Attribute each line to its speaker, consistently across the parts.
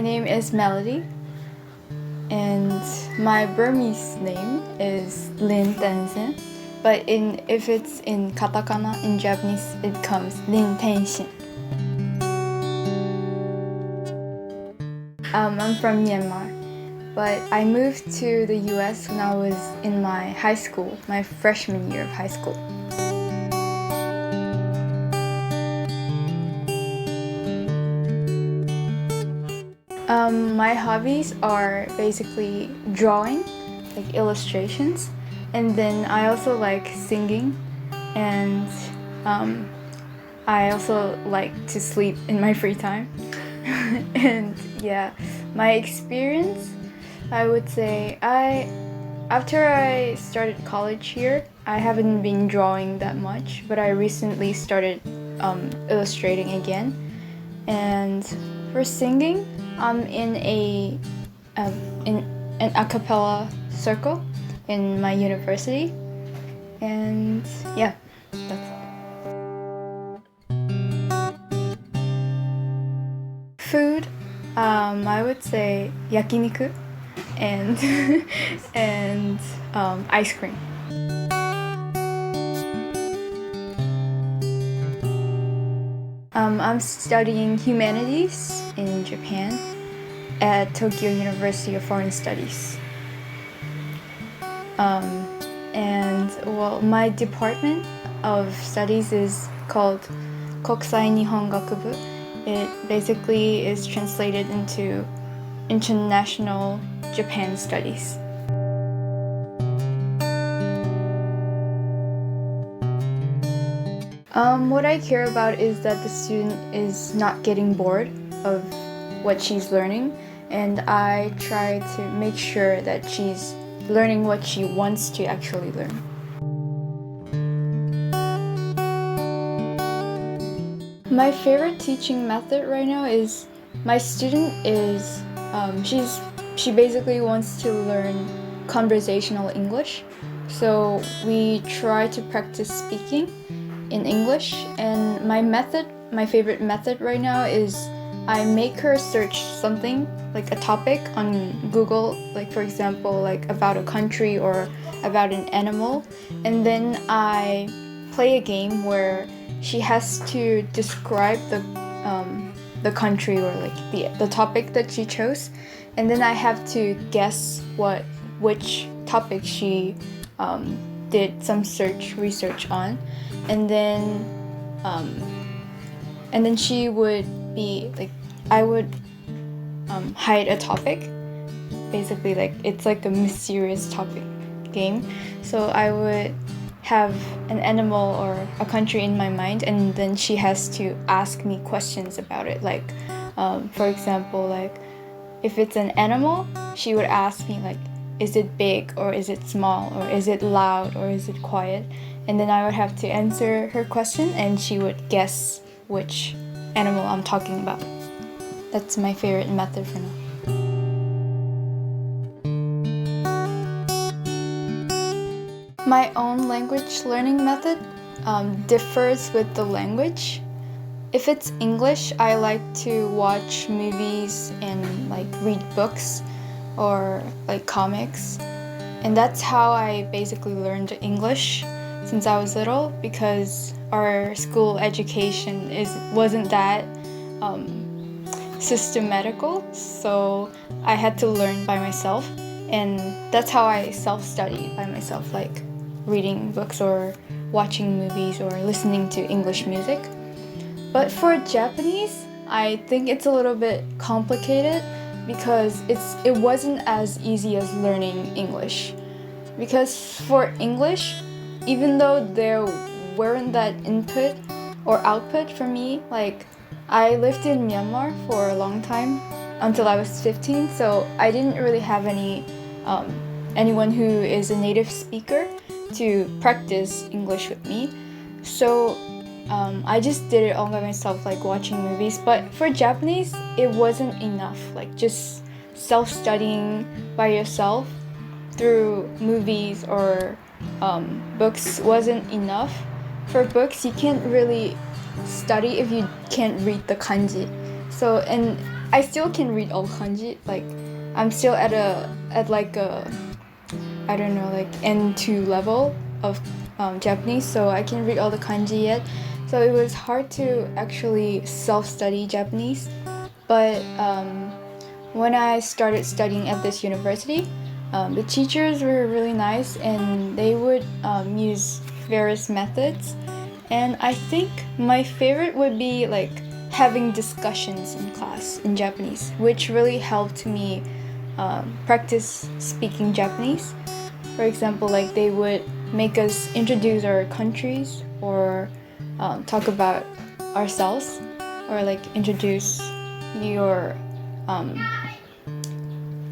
Speaker 1: name is Melody, and my Burmese name is Lin Tenzin. But if it's in katakana in Japanese, it comes Lin Tenshin. I'm from Myanmar, but I moved to the US when I was in my high school, my freshman year of high school. My hobbies are basically drawing, like illustrations, and then I also like singing, and I also like to sleep in my free time. And yeah, my experience, I would say after I started college here, I haven't been drawing that much, but I recently started illustrating again. And for singing, I'm in an a cappella circle in my university, and yeah, that's all. Food, I would say yakiniku and and ice cream. I'm studying humanities in Japan at Tokyo University of Foreign Studies. And well, my department of studies is called Kokusai Nihon Gakubu. It basically is translated into International Japan Studies. What I care about is that the student is not getting bored of what she's learning, and I try to make sure that she's learning what she wants to actually learn. My favorite teaching method right now is my student is she basically wants to learn conversational English, so we try to practice speaking in English, and my favorite method right now is I make her search something, like a topic on Google, like for example, like about a country or about an animal, and then I play a game where she has to describe the country or like the topic that she chose, and then I have to guess which topic she did some research on, and then she would be like, I would hide a topic, basically, like it's like a mysterious topic game. So I would have an animal or a country in my mind, and then she has to ask me questions about it, like for example, like if it's an animal, she would ask me like, is it big or is it small, or is it loud or is it quiet, and then I would have to answer her question and she would guess which animal I'm talking about. That's my favorite method for now. My own language learning method differs with the language. If it's English, I like to watch movies and like read books or like comics, and that's how I basically learned English since I was little, because our school education wasn't that systematical, so I had to learn by myself, and that's how I self-studied by myself, like reading books or watching movies or listening to English music. But for Japanese, I think it's a little bit complicated because it wasn't as easy as learning English. Because for English, even though there weren't that input or output for me, like I lived in Myanmar for a long time until I was 15, so I didn't really have anyone who is a native speaker to practice English with me. So I just did it all by myself, like watching movies. But for Japanese, it wasn't enough. Like just self-studying by yourself through movies or books wasn't enough. For books, you can't really study if you can't read the kanji. So, and I still can read all kanji. Like I'm still at like a I don't know like N2 level of Japanese, so I can read all the kanji yet. So it was hard to actually self-study Japanese, but when I started studying at this university, the teachers were really nice and they would use various methods. And I think my favorite would be like having discussions in class in Japanese, which really helped me practice speaking Japanese. For example, like they would make us introduce our countries or talk about ourselves or like introduce your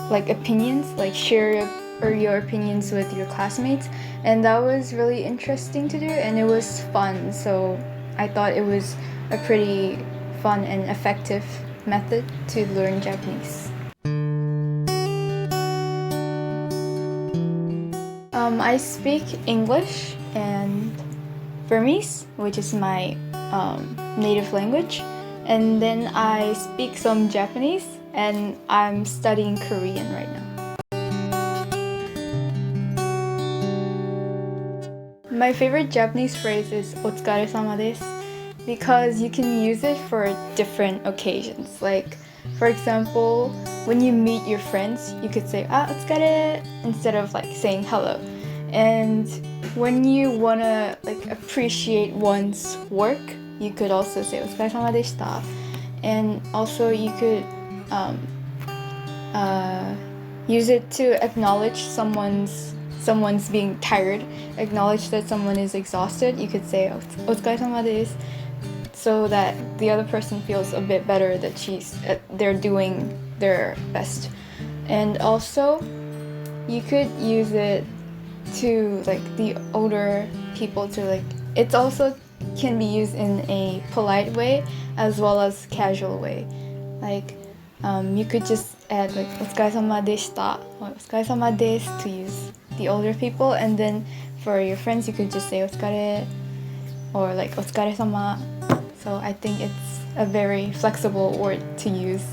Speaker 1: like opinions, like share your opinions with your classmates, and that was really interesting to do and it was fun. So I thought it was a pretty fun and effective method to learn Japanese. I speak English and Burmese, which is my native language, and then I speak some Japanese, and I'm studying Korean right now. My favorite Japanese phrase is "otsukare-sama desu" because you can use it for different occasions. Like, for example, when you meet your friends, you could say otsukare instead of like saying hello. And when you wanna like appreciate one's work, you could also say "otsukare-sama deshita." And also you could use it to acknowledge someone's being tired, acknowledge that someone is exhausted. You could say "otsukare-sama desu," so that the other person feels a bit better that they're doing their best. And also you could use it to like the older people to like it's also can be used in a polite way as well as casual way. Like you could just add like "otsukare-sama deshita" or "otsukare-sama desu" to use the older people, and then for your friends you could just say "otsukare" or like "otsukare-sama." So I think it's a very flexible word to use.